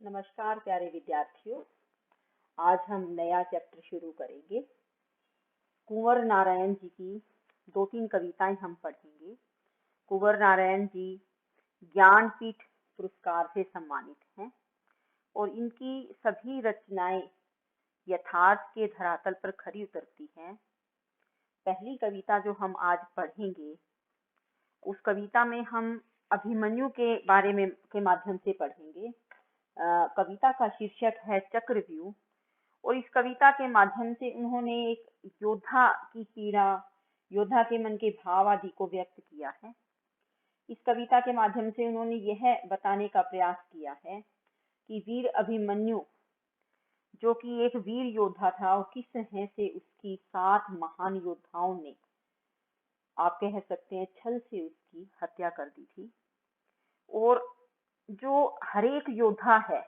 नमस्कार प्यारे विद्यार्थियों। आज हम नया चैप्टर शुरू करेंगे। कुंवर नारायण जी की 2-3 कविताएं हम पढ़ेंगे। कुंवर नारायण जी ज्ञानपीठ पुरस्कार से सम्मानित हैं और इनकी सभी रचनाएं यथार्थ के धरातल पर खरी उतरती हैं। पहली कविता जो हम आज पढ़ेंगे, उस कविता में हम अभिमन्यु के बारे में के माध्यम से पढ़ेंगे। कविता का शीर्षक है चक्रव्यूह और इस कविता के माध्यम से उन्होंने एक योद्धा की पीड़ा, योद्धा के मन के भाव आदि को व्यक्त किया है। इस कविता के माध्यम से उन्होंने यह बताने का प्रयास किया है कि वीर अभिमन्यु जो कि एक वीर योद्धा था और किस तरह से उसकी 7 महान योद्धाओं ने, आप कह सकते हैं, छल से उसकी हत्या कर दी थी। और जो हर एक योद्धा है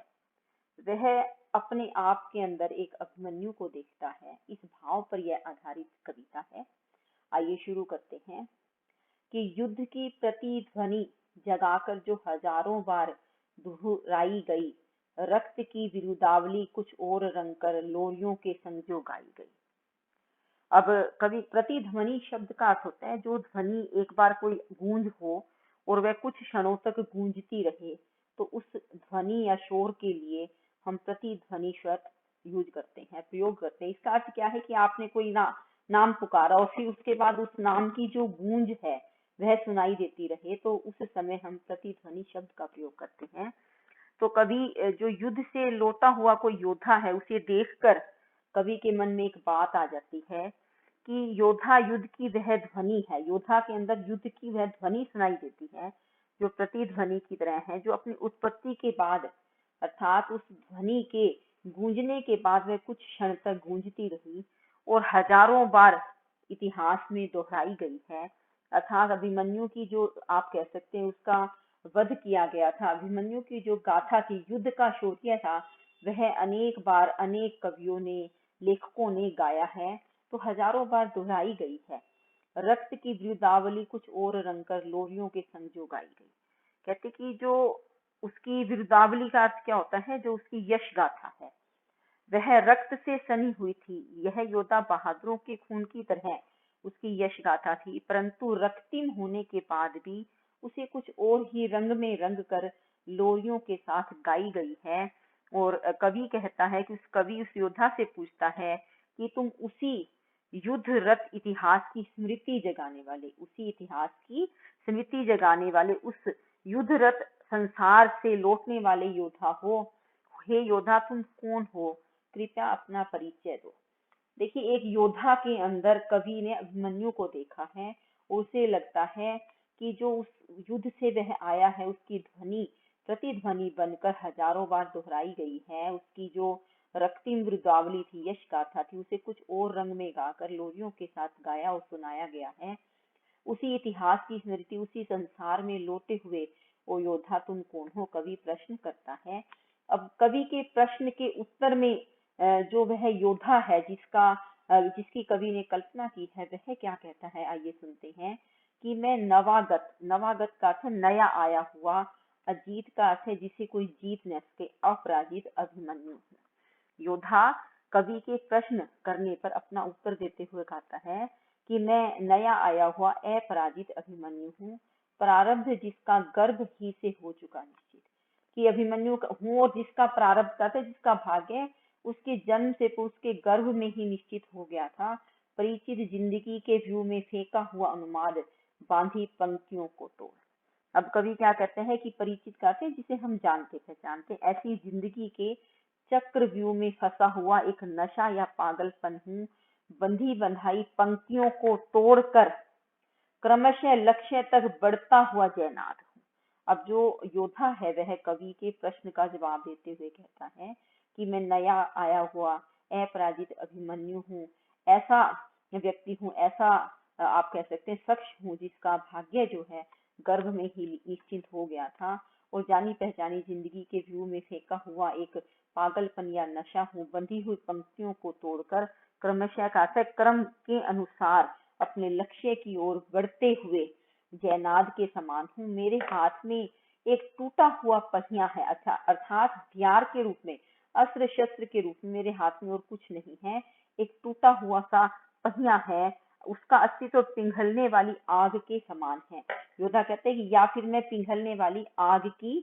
वह अपने आप के अंदर एक अभिमन्यु को देखता है। इस भाव पर यह आधारित कविता है। आइए शुरू करते हैं कि युद्ध की प्रतिध्वनि जगाकर जो हजारों बार दोहराई गई, रक्त की विरुदावली कुछ और रंग कर लोरियों के संग जो गाई गई। अब कवि प्रतिध्वनि शब्द का अर्थ होता है जो ध्वनि एक बार कोई गूंज हो और वह कुछ क्षणों तक गूंजती रहे, तो उस ध्वनि या शोर के लिए हम प्रतिध्वनि शब्द यूज करते हैं, प्रयोग करते हैं। इसका अर्थ क्या है कि आपने कोई नाम पुकारा और फिर उसके बाद उस नाम की जो गूंज है वह सुनाई देती रहे, तो उस समय हम प्रतिध्वनि शब्द का प्रयोग करते हैं। तो कवि जो युद्ध से लौटा हुआ कोई योद्धा है, उसे देखकर कवि के मन में एक बात आ जाती है कि योद्धा युद्ध की वह ध्वनि है, योद्धा के अंदर युद्ध की वह ध्वनि सुनाई देती है जो प्रतिध्वनि की तरह है, जो अपनी उत्पत्ति के बाद अर्थात उस ध्वनि के गूंजने के बाद वह कुछ क्षण तक गूंजती रही और हजारों बार इतिहास में दोहराई गई है। अर्थात अभिमन्यु की जो आप कह सकते हैं उसका वध किया गया था, अभिमन्यु की जो गाथा थी, युद्ध का शौर्य था, वह अनेक बार अनेक कवियों ने, लेखकों ने गाया है, तो हजारों बार दोहराई गई है। रक्त की विरुदावली कुछ और रंग कर लोरियों के संग जो गाई गई। कहते कि जो उसकी विरुदावली का अर्थ क्या होता है, जो उसकी यश गाथा है वह रक्त से सनी हुई थी। यह योद्धा बहादुरों के खून की तरह उसकी यश गाथा थी, परंतु रक्तिम होने के बाद भी उसे कुछ और ही रंग में रंग कर लोरियों के साथ गाई गई है। और कवि कहता है कि कवि उस योद्धा से पूछता है कि तुम उसी युद्ध रत इतिहास की स्मृति जगाने वाले, उसी इतिहास की स्मृति जगाने वाले, उस युद्ध रत संसार से लौटने वाले योद्धा हो। हे योद्धा, तुम कौन हो? कृपया अपना परिचय दो। देखिए, एक योद्धा के अंदर कवि ने अभिमन्यु को देखा है, उसे लगता है कि जो उस युद्ध से वह आया है उसकी ध्वनि प्रतिध्वनि बनकर हजारों बार दोहराई गई है। उसकी जो रक्तिम वृद्धावली थी, यश गाथा थी, उसे कुछ और रंग में गाकर लोरियों के साथ गाया और सुनाया गया है। उसी इतिहास की स्मृति, उसी संसार में लौटे हुए वो योद्धा तुम कौन हो? कवि प्रश्न करता है। अब कवि के प्रश्न के उत्तर में जो वह योद्धा है जिसकी कवि ने कल्पना की है, वह क्या कहता है, आइए सुनते हैं कि मैं नवागत, नवागत का अर्थ नया आया हुआ, अजीत का अर्थ है जिसे कोई जीत न सके, अपराजित अभिमन्यु हूँ। योद्धा कवि के प्रश्न करने पर अपना उत्तर देते हुए कहता है कि मैं नया आया हुआ अपराजित अभिमन्यु हूँ, प्रारब्ध जिसका गर्भ ही से हो चुका निश्चित, कि अभिमन्यु हूँ और जिसका प्रारब्ध का था, जिसका भाग्य उसके जन्म से उसके गर्भ में ही निश्चित हो गया था। परिचित जिंदगी के व्यू में फेंका हुआ अनुमाद, बांधी पंक्तियों को तोड़। अब कवि क्या कहते हैं कि परिचित कहते हैं जिसे हम जानते पहचानते, ऐसी जिंदगी के चक्रव्यूह में फंसा हुआ एक नशा या पागलपन हूँ, बंधी बंधाई पंक्तियों को तोड़कर क्रमशः लक्ष्य तक बढ़ता हुआ जयनाद हूँ। अब जो योद्धा है वह कवि के प्रश्न का जवाब देते हुए कहता है कि मैं नया आया हुआ अपराजित अभिमन्यु हूँ, ऐसा व्यक्ति हूँ, ऐसा आप कह सकते हैं शख्स हूँ जिसका भाग्य जो है गर्भ में ही निश्चित हो गया था और जानी पहचानी जिंदगी के व्यू में फेंका हुआ एक पागलपन या नशा हूँ, बंधी हुई पंक्तियों को तोड़कर क्रमशः क्रम के अनुसार अपने लक्ष्य की ओर बढ़ते हुए जयनाद के समान हूँ। मेरे हाथ में एक टूटा हुआ पहिया है, अच्छा अर्थात हथियार के रूप में, अस्त्र शस्त्र के रूप में मेरे हाथ में और कुछ नहीं है, एक टूटा हुआ सा पहिया है, उसका अस्तित्व पिघलने वाली आग के समान है। योद्धा कहते हैं कि या फिर मैं पिघलने वाली आग की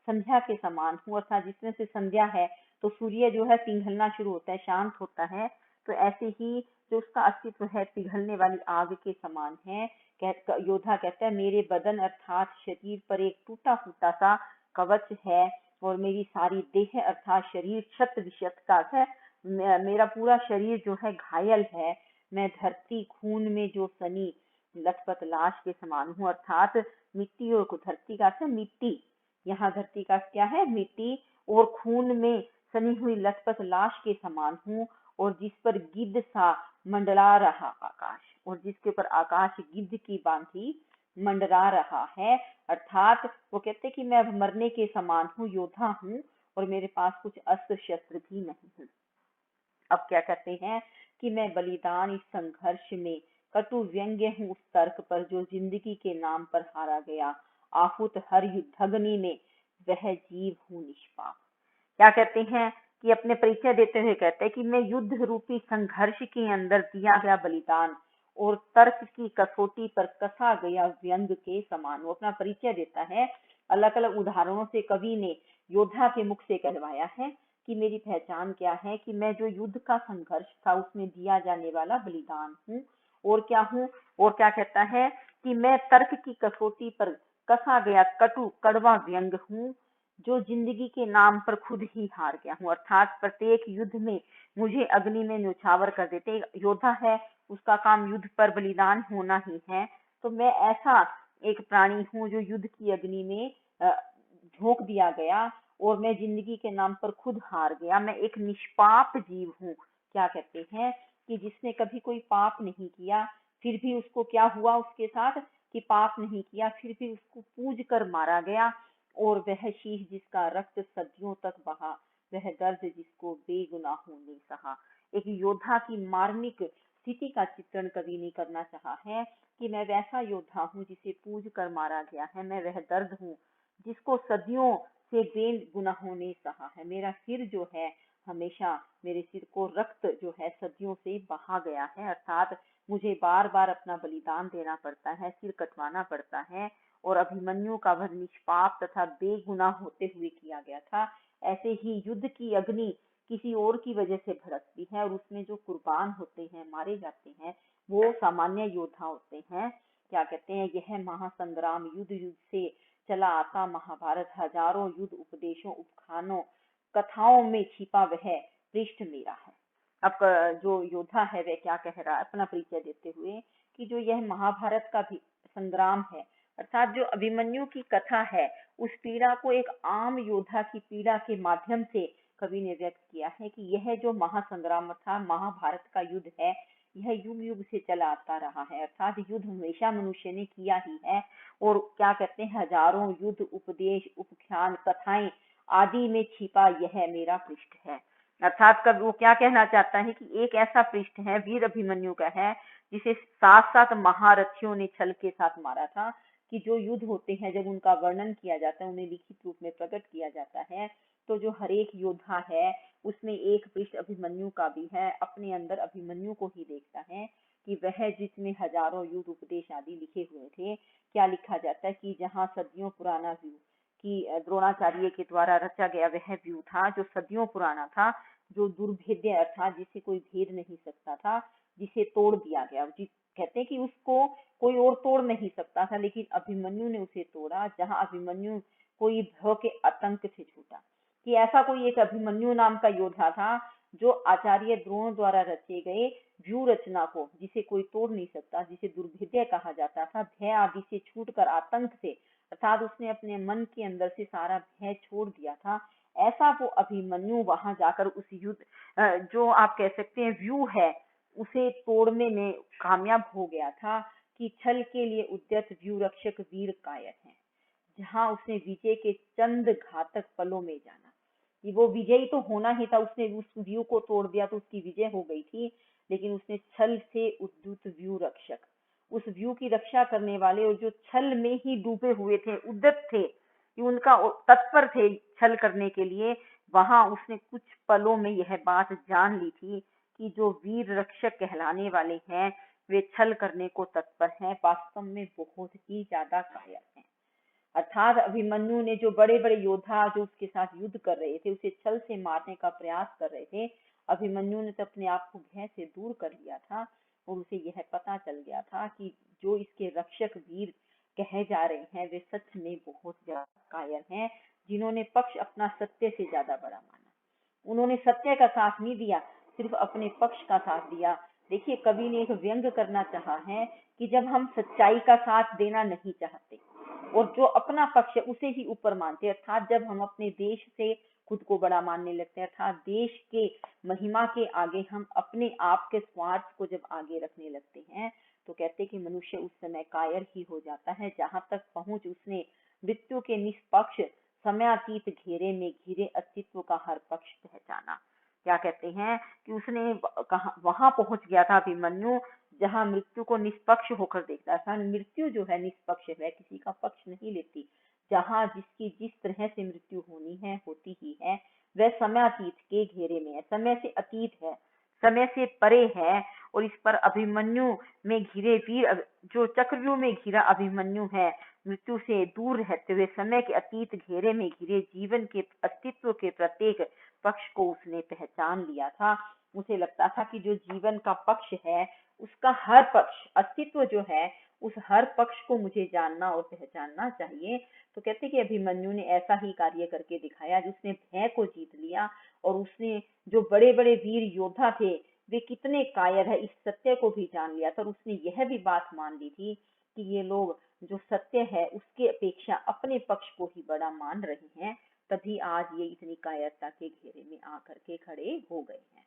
संध्या के समान हूँ, अर्थात जिसमें से संध्या है तो सूर्य जो है पिघलना शुरू होता है, शांत होता है, तो ऐसे ही जो उसका अस्तित्व है पिघलने वाली आग के समान है। योद्धा कहता है मेरे बदन अर्थात शरीर पर एक टूटा फूटा सा कवच है और मेरी सारी देह अर्थात शरीर क्षत विक्षत का है, मेरा पूरा शरीर जो है घायल है, मैं धरती खून में जो सनी लथपथ लाश के समान हूँ, अर्थात मिट्टी और धरती का है मिट्टी, यहाँ धरती का क्या है मिट्टी, और खून में सनी हुई लथपथ लाश के समान हूँ, और जिस पर गिद्ध सा मंडरा रहा आकाश, और जिसके ऊपर आकाश गिद्ध की भांति मंडरा रहा है, अर्थात वो कहते कि मैं मरने के समान हूँ, योद्धा हूँ और मेरे पास कुछ अस्त्र शस्त्र भी नहीं है। अब क्या कहते हैं कि मैं बलिदान इस संघर्ष में कटु व्यंग्य हूँ उस तर्क पर जो जिंदगी के नाम पर हारा गया, आहुत हर युद्धग्नि में वह जीव हूँ निष्पाप। क्या कहते हैं कि अपने परिचय देते हुए कहते हैं कि मैं युद्ध रूपी संघर्ष के अंदर दिया गया बलिदान और तर्क की कसौटी पर कसा गया व्यंग के समान। वो अपना परिचय देता है, अलग अलग उदाहरणों से कवि ने योद्धा के मुख से कहवाया है कि मेरी पहचान क्या है, कि मैं जो युद्ध का संघर्ष था उसमें दिया जाने वाला बलिदान हूँ, और क्या हूँ, और क्या कहता है कि मैं तर्क की कसौटी पर कसा गया कटु कड़वा व्यंग हूँ जो जिंदगी के नाम पर खुद ही हार गया हूँ, अर्थात प्रत्येक युद्ध में मुझे अग्नि में न्यौछावर कर देते। योद्धा है, उसका काम युद्ध पर बलिदान होना ही है, तो मैं ऐसा एक प्राणी हूँ जो युद्ध की अग्नि में झोंक दिया गया और मैं जिंदगी के नाम पर खुद हार गया। मैं एक निष्पाप जीव हूँ। क्या कहते हैं कि जिसने कभी कोई पाप नहीं किया, फिर भी उसको क्या हुआ उसके साथ कि पाप नहीं किया, फिर भी उसको पूज कर मारा गया, और वह शीश जिसका रक्त सदियों तक बहा, वह दर्द जिसको बेगुनाहों ने सहा। एक योद्धा की मार्मिक स्थिति का चित्रण कवि ने करना चाहा है कि मैं वैसा योद्धा हूँ जिसे पूज कर मारा गया है, मैं वह दर्द हूँ जिसको सदियों से बेगुनाहों ने सहा है। मेरा सिर जो है हमेशा, मेरे सिर को रक्त जो है सदियों से बहा गया है, अर्थात मुझे बार बार अपना बलिदान देना पड़ता है, सिर कटवाना पड़ता है, और अभिमन्यु का वध निष्पाप तथा बेगुनाह होते हुए किया गया था। ऐसे ही युद्ध की अग्नि किसी और की वजह से भड़कती है और उसमें जो कुर्बान होते हैं, मारे जाते हैं, वो सामान्य योद्धा होते हैं। क्या कहते हैं, यह महासंग्राम युद्ध युद्ध से चला आता महाभारत, हजारों युद्ध उपदेशों उपखानों कथाओं में छिपा वह पृष्ठ मेरा है। अब जो योद्धा है वह क्या कह रहा है अपना परिचय देते हुए कि जो यह महाभारत का भी संग्राम है, अर्थात जो अभिमन्यु की कथा है, उस पीड़ा को एक आम योद्धा की पीड़ा के माध्यम से कवि ने व्यक्त किया है कि यह जो महासंग्राम था, महाभारत का युद्ध है, यह युग युग से चला आता रहा है, अर्थात युद्ध हमेशा मनुष्य ने किया ही है। और क्या कहते हैं, हजारों युद्ध उपदेश उपख्यान कथाएं आदि में छिपा यह मेरा पृष्ठ है। अर्थात कब वो क्या कहना चाहता है कि एक ऐसा पृष्ठ है वीर अभिमन्यु का है जिसे 7 महारथियों ने छल के साथ मारा था, कि जो युद्ध होते हैं जब उनका वर्णन किया जाता है, उन्हें लिखित रूप में प्रकट किया जाता है, तो जो हर एक योद्धा है उसमें एक पृष्ठ अभिमन्यु का भी है, अपने अंदर अभिमन्यु को ही देखता है कि वह जिसमें हजारों युद्ध उपदेश आदि लिखे हुए थे। क्या लिखा जाता है कि जहाँ सदियों पुराना व्यू कि द्रोणाचार्य के द्वारा रचा गया वह व्यू था जो सदियों पुराना था, जो दुर्भेद्य अर्थात जिसे कोई भेद नहीं सकता था, जिसे तोड़ दिया गया। कहते हैं कि उसको कोई और तोड़ नहीं सकता था, लेकिन अभिमन्यु ने उसे तोड़ा, जहां अभिमन्यु कोई भय के आतंक से छूटा। कि ऐसा कोई एक अभिमन्यु नाम का योद्धा था जो आचार्य द्रोण द्वारा रचे गए व्यू रचना को, जिसे कोई तोड़ नहीं सकता, जिसे दुर्भेद्य कहा जाता था, भय आदि से छूटकर आतंक से, अर्थात उसने अपने मन के अंदर से सारा भय छोड़ दिया था, ऐसा वो अभिमन्यु वहां जाकर उस युद्ध जो आप कह सकते हैं व्यू है उसे तोड़ने में कामयाब हो गया था। कि छल के लिए उद्यत व्यू रक्षक वीर कायर है, जहां उसने विजय के चंद घातक पलों में जाना कि वो विजयी तो होना ही था, उसने उस व्यू को तोड़ दिया तो उसकी विजय हो गई थी, लेकिन उसने छल से उद्युत व्यू रक्षक, उस व्यू की रक्षा करने वाले और जो छल में ही डूबे हुए थे, उद्यत थे, कि उनका तत्पर थे छल करने के लिए, वहां उसने कुछ पलों में यह बात जान ली थी कि जो वीर रक्षक कहलाने वाले हैं वे छल करने को तत्पर हैं, वास्तव में बहुत ही ज्यादा कायर हैं। अर्थात अभिमन्यु ने जो बड़े बड़े योद्धा जो उसके साथ युद्ध कर रहे थे, उसे छल से मारने का प्रयास कर रहे थे, अभिमन्यु ने तो अपने आप को भय से दूर कर लिया था और उसे यह पता चल गया था कि जो इसके रक्षक वीर कहे जा रहे हैं वे सच में बहुत ज्यादा कायर हैं, जिन्होंने पक्ष अपना सत्य से ज्यादा बड़ा माना। उन्होंने सत्य का साथ नहीं दिया, सिर्फ अपने पक्ष का साथ दिया। देखिए, कवि ने एक व्यंग करना चाहा है कि जब हम सच्चाई का साथ देना नहीं चाहते और जो अपना पक्ष है उसे ही ऊपर मानते, अर्थात जब हम अपने देश से खुद को बड़ा मानने लगते हैं, अर्थात देश के महिमा के आगे हम अपने आप के स्वार्थ को जब आगे रखने लगते हैं, तो कहते हैं कि मनुष्य उस समय कायर ही हो जाता है। जहां तक पहुंच उसने मृत्यु के निष्पक्ष समयातीत घेरे में घिरे अस्तित्व का हर पक्ष पहचाना। क्या कहते हैं कि उसने वहां पहुंच गया था अभिमन्यु, जहां मृत्यु को निष्पक्ष होकर देखता था। मृत्यु जो है निष्पक्ष है, किसी का पक्ष नहीं लेती। जहां जिसकी जिस तरह से मृत्यु होनी है होती ही है, वह समयातीत के घेरे में है, समय से अतीत है, समय से परे है। और इस पर अभिमन्यु में घिरे वीर, जो चक्रव्यूह में घिरा अभिमन्यु है, मृत्यु से दूर रहते हुए समय के अतीत घेरे में घिरे जीवन के अस्तित्व के प्रत्येक पक्ष को उसने पहचान लिया था। उसे लगता था कि जो जीवन का पक्ष है उसका हर पक्ष, अस्तित्व जो है उस हर पक्ष को मुझे जानना और पहचानना चाहिए। तो कहते कि अभिमन्यु ने ऐसा ही कार्य करके दिखाया, जिसने भय को जीत लिया और उसने जो बड़े बड़े वीर योद्धा थे वे कितने कायर है इस सत्य को भी जान लिया था। और उसने यह भी बात मान ली थी कि ये लोग जो सत्य है उसके अपेक्षा अपने पक्ष को ही बड़ा मान रहे हैं, तभी आज ये इतनी कायरता के घेरे में आकर के खड़े हो गए हैं।